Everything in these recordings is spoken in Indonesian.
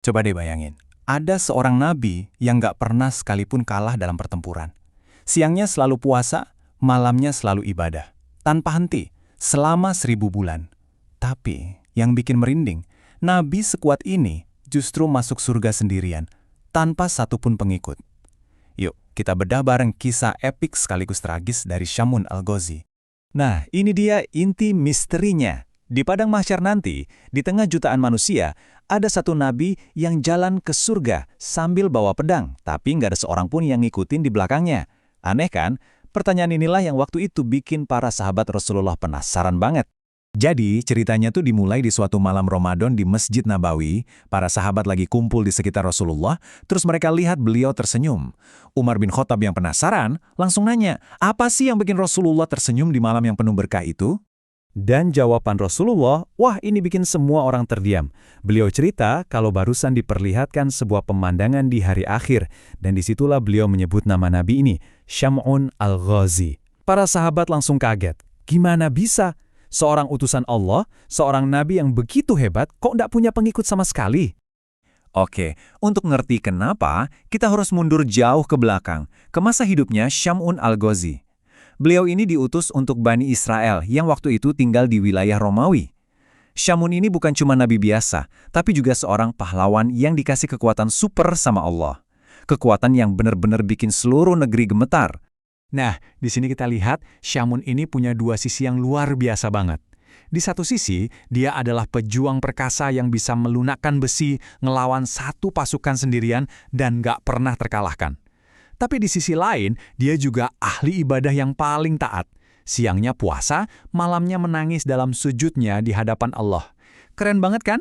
Coba deh bayangin, ada seorang nabi yang nggak pernah sekalipun kalah dalam pertempuran. Siangnya selalu puasa, malamnya selalu ibadah. Tanpa henti, selama 1000 bulan. Tapi, yang bikin merinding, nabi sekuat ini justru masuk surga sendirian, tanpa satupun pengikut. Yuk, kita bedah bareng kisah epik sekaligus tragis dari Syamun Al-Ghazi. Nah, ini dia inti misterinya. Di padang mahsyar nanti, di tengah jutaan manusia, ada satu nabi yang jalan ke surga sambil bawa pedang, tapi nggak ada seorang pun yang ngikutin di belakangnya. Aneh kan? Pertanyaan inilah yang waktu itu bikin para sahabat Rasulullah penasaran banget. Jadi, ceritanya tuh dimulai di suatu malam Ramadan di Masjid Nabawi. Para sahabat lagi kumpul di sekitar Rasulullah, terus mereka lihat beliau tersenyum. Umar bin Khattab yang penasaran, langsung nanya, apa sih yang bikin Rasulullah tersenyum di malam yang penuh berkah itu? Dan jawaban Rasulullah, wah ini bikin semua orang terdiam. Beliau cerita kalau barusan diperlihatkan sebuah pemandangan di hari akhir, dan disitulah beliau menyebut nama Nabi ini, Syamun Al-Ghazi. Para sahabat langsung kaget, gimana bisa? Seorang utusan Allah, seorang Nabi yang begitu hebat, kok nggak punya pengikut sama sekali? Oke, untuk ngerti kenapa, kita harus mundur jauh ke belakang, ke masa hidupnya Syamun Al-Ghazi. Beliau ini diutus untuk Bani Israel yang waktu itu tinggal di wilayah Romawi. Syamun ini bukan cuma nabi biasa, tapi juga seorang pahlawan yang dikasih kekuatan super sama Allah. Kekuatan yang benar-benar bikin seluruh negeri gemetar. Nah, di sini kita lihat Syamun ini punya dua sisi yang luar biasa banget. Di satu sisi, dia adalah pejuang perkasa yang bisa melunakkan besi, ngelawan satu pasukan sendirian, dan gak pernah terkalahkan. Tapi di sisi lain, dia juga ahli ibadah yang paling taat. Siangnya puasa, malamnya menangis dalam sujudnya di hadapan Allah. Keren banget kan?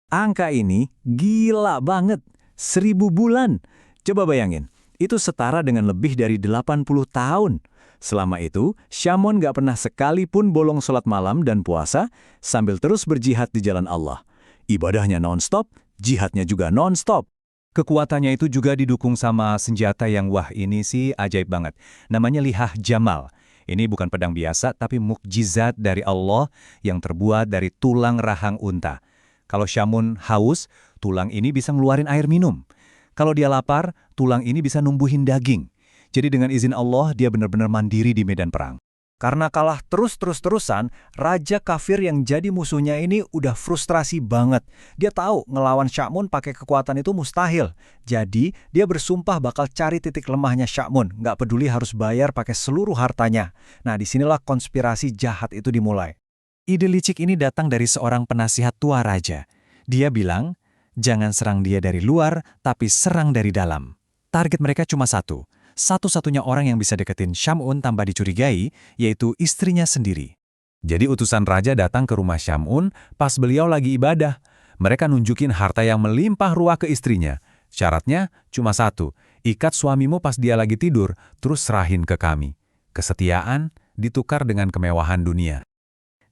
Angka ini gila banget. 1000 bulan. Coba bayangin, itu setara dengan lebih dari 80 tahun. Selama itu, Syamun gak pernah sekalipun bolong sholat malam dan puasa sambil terus berjihad di jalan Allah. Ibadahnya non-stop, jihadnya juga non-stop. Kekuatannya itu juga didukung sama senjata yang wah ini sih ajaib banget. Namanya Lihah Jamal. Ini bukan pedang biasa tapi mukjizat dari Allah yang terbuat dari tulang rahang unta. Kalau Syamun haus, tulang ini bisa ngeluarin air minum. Kalau dia lapar, tulang ini bisa numbuhin daging. Jadi dengan izin Allah, dia benar-benar mandiri di medan perang. Karena kalah terus-terusan, raja kafir yang jadi musuhnya ini udah frustrasi banget. Dia tahu ngelawan Syamun pakai kekuatan itu mustahil. Jadi, dia bersumpah bakal cari titik lemahnya Syamun. Nggak peduli harus bayar pakai seluruh hartanya. Nah, disinilah konspirasi jahat itu dimulai. Ide licik ini datang dari seorang penasihat tua raja. Dia bilang, jangan serang dia dari luar, tapi serang dari dalam. Target mereka cuma satu. Satu-satunya orang yang bisa deketin Syamun tanpa dicurigai, yaitu istrinya sendiri. Jadi utusan raja datang ke rumah Syamun pas beliau lagi ibadah. Mereka nunjukin harta yang melimpah ruah ke istrinya. Syaratnya cuma satu, ikat suamimu pas dia lagi tidur, terus serahin ke kami. Kesetiaan ditukar dengan kemewahan dunia.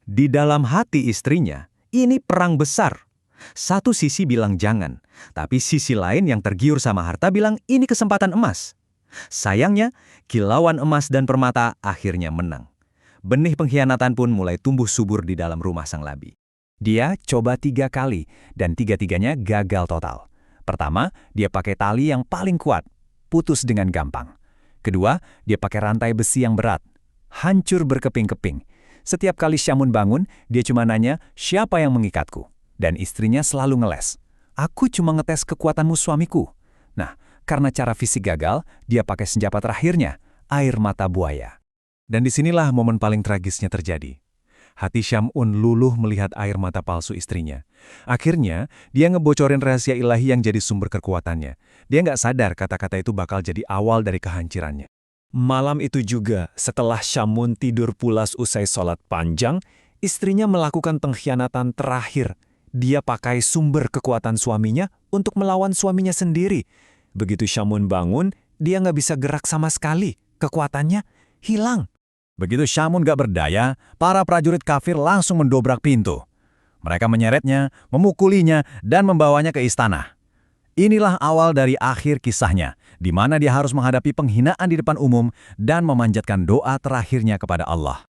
Di dalam hati istrinya, ini perang besar. Satu sisi bilang jangan, tapi sisi lain yang tergiur sama harta bilang ini kesempatan emas. Sayangnya, kilauan emas dan permata akhirnya menang. Benih pengkhianatan pun mulai tumbuh subur di dalam rumah sang nabi. Dia coba 3 kali, dan 3-tiganya gagal total. Pertama, dia pakai tali yang paling kuat, putus dengan gampang. Kedua, dia pakai rantai besi yang berat, hancur berkeping-keping. Setiap kali Syamun bangun, dia cuma nanya, siapa yang mengikatku? Dan istrinya selalu ngeles, aku cuma ngetes kekuatanmu suamiku. Nah, karena cara fisik gagal, dia pakai senjata terakhirnya, air mata buaya. Dan disinilah momen paling tragisnya terjadi. Hati Syamun luluh melihat air mata palsu istrinya. Akhirnya, dia ngebocorin rahasia ilahi yang jadi sumber kekuatannya. Dia nggak sadar kata-kata itu bakal jadi awal dari kehancurannya. Malam itu juga, setelah Syamun tidur pulas usai sholat panjang, istrinya melakukan pengkhianatan terakhir. Dia pakai sumber kekuatan suaminya untuk melawan suaminya sendiri. Begitu Syamun bangun, dia nggak bisa gerak sama sekali. Kekuatannya hilang. Begitu Syamun nggak berdaya, para prajurit kafir langsung mendobrak pintu. Mereka menyeretnya, memukulinya, dan membawanya ke istana. Inilah awal dari akhir kisahnya, di mana dia harus menghadapi penghinaan di depan umum dan memanjatkan doa terakhirnya kepada Allah.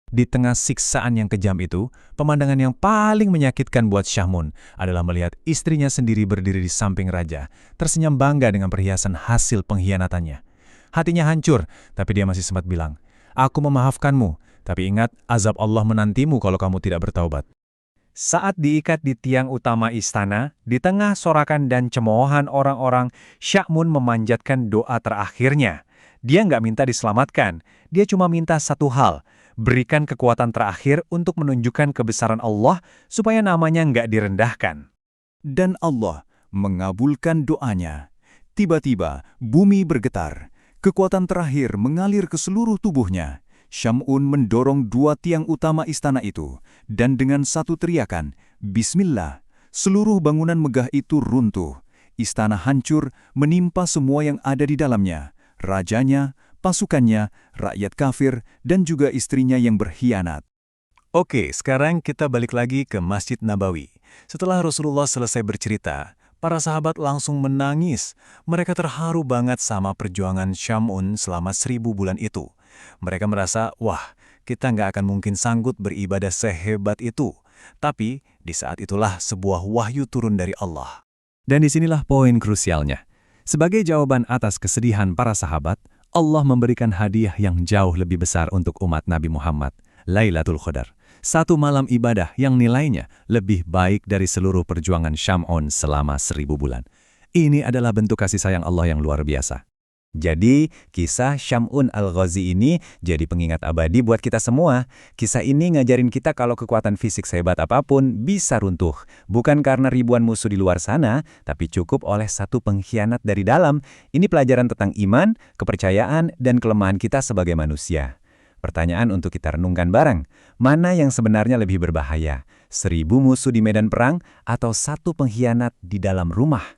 Di tengah siksaan yang kejam itu, pemandangan yang paling menyakitkan buat Syahmun adalah melihat istrinya sendiri berdiri di samping raja, tersenyum bangga dengan perhiasan hasil pengkhianatannya. Hatinya hancur, tapi dia masih sempat bilang, "Aku memaafkanmu, tapi ingat azab Allah menantimu kalau kamu tidak bertaubat." Saat diikat di tiang utama istana, di tengah sorakan dan cemoohan orang-orang, Syahmun memanjatkan doa terakhirnya. Dia nggak minta diselamatkan, dia cuma minta satu hal, berikan kekuatan terakhir untuk menunjukkan kebesaran Allah supaya namanya nggak direndahkan. Dan Allah mengabulkan doanya. Tiba-tiba, bumi bergetar. Kekuatan terakhir mengalir ke seluruh tubuhnya. Syam'un mendorong dua tiang utama istana itu, dan dengan satu teriakan, Bismillah, seluruh bangunan megah itu runtuh. Istana hancur, menimpa semua yang ada di dalamnya. Rajanya, pasukannya, rakyat kafir, dan juga istrinya yang berkhianat. Oke, sekarang kita balik lagi ke Masjid Nabawi. Setelah Rasulullah selesai bercerita, para sahabat langsung menangis. Mereka terharu banget sama perjuangan Syam'un selama 1000 bulan itu. Mereka merasa, wah, kita nggak akan mungkin sanggup beribadah sehebat itu. Tapi, di saat itulah sebuah wahyu turun dari Allah. Dan disinilah poin krusialnya. Sebagai jawaban atas kesedihan para sahabat, Allah memberikan hadiah yang jauh lebih besar untuk umat Nabi Muhammad, Lailatul Qadar. Satu malam ibadah yang nilainya lebih baik dari seluruh perjuangan Syam'un selama 1000 bulan. Ini adalah bentuk kasih sayang Allah yang luar biasa. Jadi, kisah Syam'un Al-Ghazi ini jadi pengingat abadi buat kita semua. Kisah ini ngajarin kita kalau kekuatan fisik sehebat apapun bisa runtuh. Bukan karena ribuan musuh di luar sana, tapi cukup oleh satu pengkhianat dari dalam. Ini pelajaran tentang iman, kepercayaan, dan kelemahan kita sebagai manusia. Pertanyaan untuk kita renungkan bareng, mana yang sebenarnya lebih berbahaya? 1000 musuh di medan perang atau satu pengkhianat di dalam rumah?